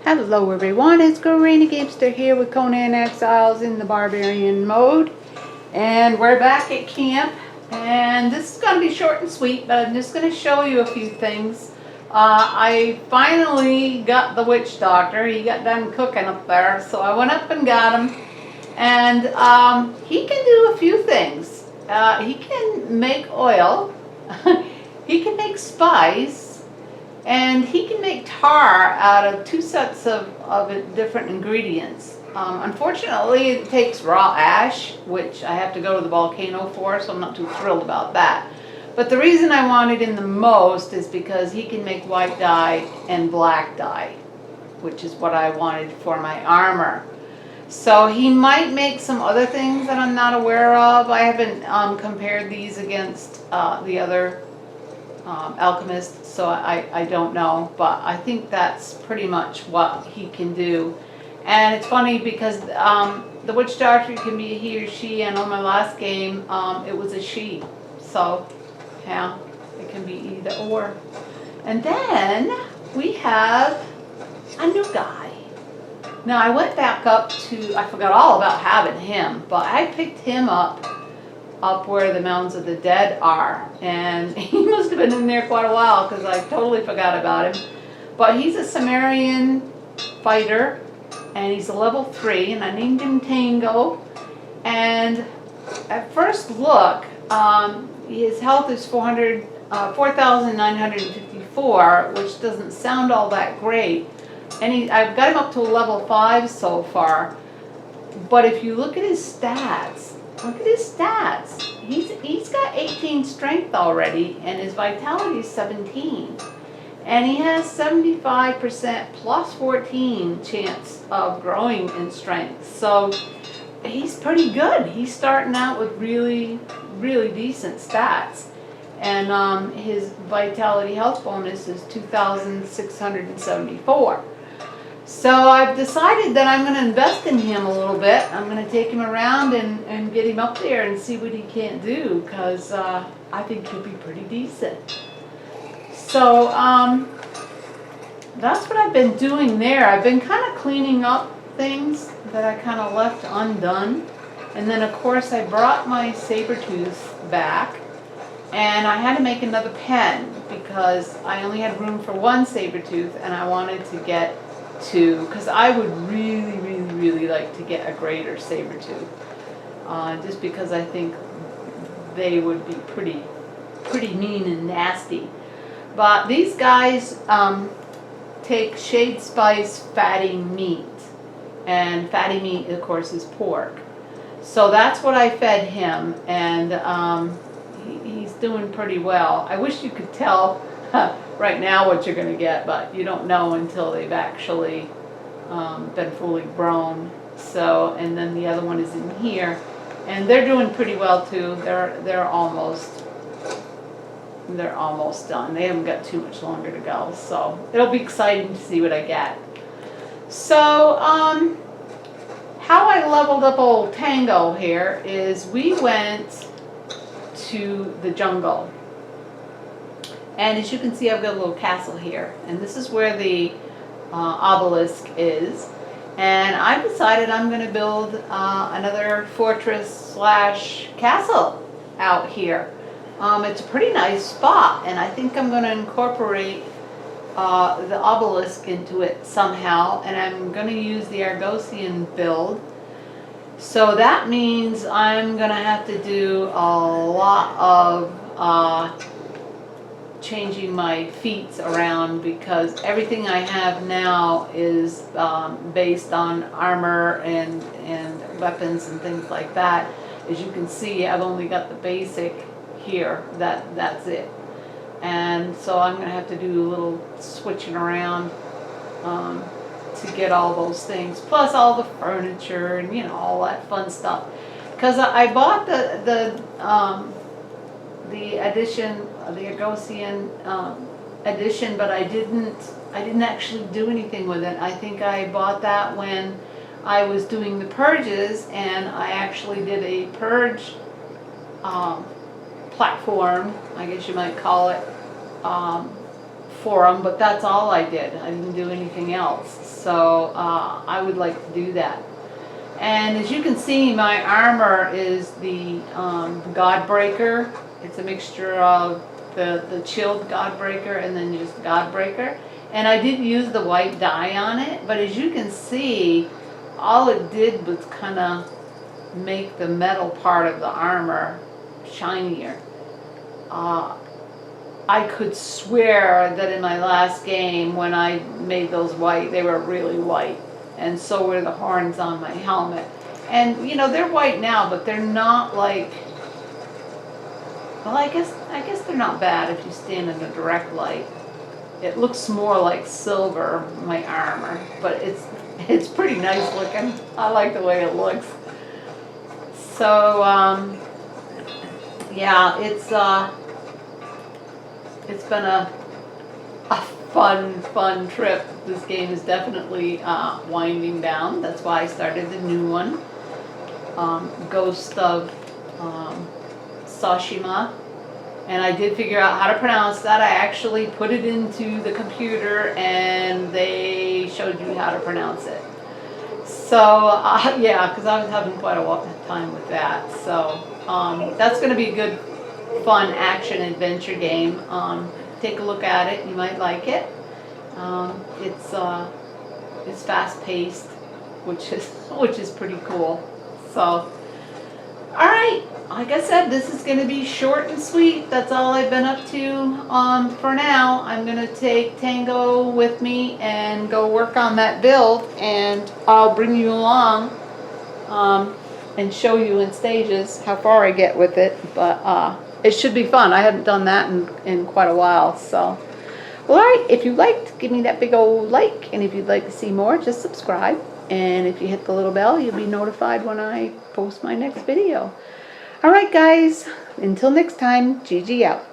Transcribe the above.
Hello everyone, it's Conan Gamester here with Conan Exiles in the Barbarian mode. And we're back at camp. And this is going to be short and sweet, but I'm just going to show you a few things. I finally got the witch doctor. He got done cooking up there, so I went up and got him. And he can do a few things. He can make oil. He can make spice. And he can make tar out of two sets of different ingredients. Unfortunately, it takes raw ash, which I have to go to the volcano for, so I'm not too thrilled about that. But the reason I wanted him the most is because he can make white dye and black dye, which is what I wanted for my armor. So he might make some other things that I'm not aware of. I haven't compared these against the other alchemist, so I don't know, but I think that's pretty much what he can do. And it's funny because the witch doctor can be a he or she, and on my last game it was a she, so yeah, it can be either or. And then we have a new guy. Now I went back up to, I forgot all about having him, but I picked him up where the Mounds of the Dead are, and he must have been in there quite a while because I totally forgot about him. But he's a Sumerian fighter, and he's a level 3, and I named him Tango. And at first look, his health is 4,954, which doesn't sound all that great. And I've got him up to a level 5 so far. But if you look at his stats, He's got 18 strength already, and his vitality is 17. And he has 75% plus 14 chance of growing in strength. So he's pretty good. He's starting out with really, really decent stats. And his vitality health bonus is 2,674. So I've decided that I'm going to invest in him a little bit. I'm going to take him around and get him up there and see what he can do, because I think he'll be pretty decent. So that's what I've been doing there. I've been kind of cleaning up things that I kind of left undone. And then of course I brought my saber-tooth back, and I had to make another pen because I only had room for one saber-tooth, and I wanted to get two, because I would really, really, really like to get a greater saber-tooth, just because I think they would be pretty mean and nasty. But these guys take shade spice fatty meat, and fatty meat of course is pork. So that's what I fed him, and he's doing pretty well. I wish you could tell right now what you're going to get, but you don't know until they've actually been fully grown. So, and then the other one is in here, and they're doing pretty well too. They're almost done. They haven't got too much longer to go, so it'll be exciting to see what I get. So how I leveled up old Tango here is we went to the jungle. And as you can see, I've got a little castle here, and this is where the obelisk is. And I've decided I'm going to build another fortress / castle out here. It's a pretty nice spot, and I think I'm going to incorporate the obelisk into it somehow, and I'm going to use the Argosian build. So that means I'm going to have to do a lot of changing my feats around, because everything I have now is based on armor and weapons and things like that. As you can see, I've only got the basic here. That's it. And so I'm going to have to do a little switching around to get all those things, plus all the furniture and all that fun stuff. Because I bought the edition, the Argosian edition, but I didn't actually do anything with it. I think I bought that when I was doing the purges, and I actually did a purge platform, I guess you might call it, for them, but that's all I did. I didn't do anything else. So I would like to do that. And as you can see, my armor is the Godbreaker. It's a mixture of the chilled Godbreaker and then just Godbreaker. And I did use the white dye on it, but as you can see, all it did was kind of make the metal part of the armor shinier. I could swear that in my last game when I made those white, they were really white. And so were the horns on my helmet. And you know, they're white now, but they're not like, well, I guess they're not bad if you stand in the direct light. It looks more like silver, my armor, but it's pretty nice looking. I like the way it looks. So yeah, it's been a fun trip. This game is definitely winding down. That's why I started the new one, Ghost of Tsushima. And I did figure out how to pronounce that. I actually put it into the computer and they showed you how to pronounce it. So yeah, because I was having quite a time with that. So that's going to be a good, fun action adventure game. Take a look at it. You might like it. It's fast paced, which is pretty cool. So, all right. Like I said, this is going to be short and sweet. That's all I've been up to for now. I'm going to take Tango with me and go work on that build, and I'll bring you along and show you in stages how far I get with it. But it should be fun. I haven't done that in quite a while. So, well, all right. If you liked, give me that big old like. And if you'd like to see more, just subscribe. And if you hit the little bell, you'll be notified when I post my next video. All right, guys. Until next time, GG out.